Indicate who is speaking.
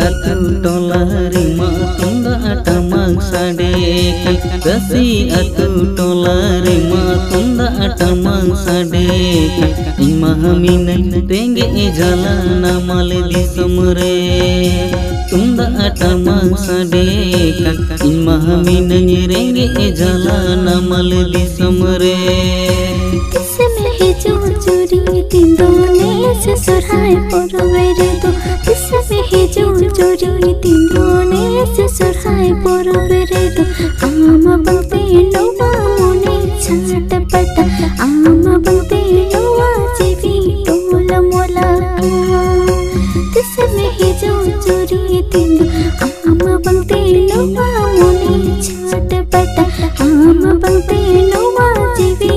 Speaker 1: अतु टोला रिमा तुंदा टमक साडेकन रसी अतु टोला रिमा तुंदा टमक साडेकन इमा हमिन रेंगे जाला नामल दिसम रे तुंदा टमक साडेकन इमा हमिन रेंगे जाला नामल दिसम रे
Speaker 2: चोरी तिंदोने से सुरहाय परवे रे तो इसमें ही चोरी तिंदोने से सुरहाय परवे रे तो आमा बंते नोवा मोने छाट पटा आमा बंते नोवा जीवी टोला मोला इसमें ही चोरी तिंदो आमा बंते नोवा मोने छाट पटा आमा बंते नोवा जीवी